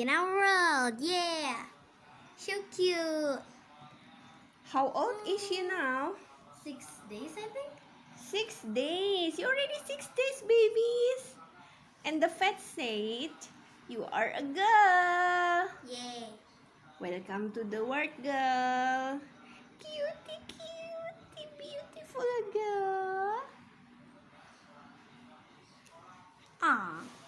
in our world. Yeah. So cute. How old is she now? 6 days, I think. 6 days. You're already 6 days, babies. And the vet said, you are a girl. Yay. Welcome to the world, girl. Cutie, cutie, beautiful girl. Aw.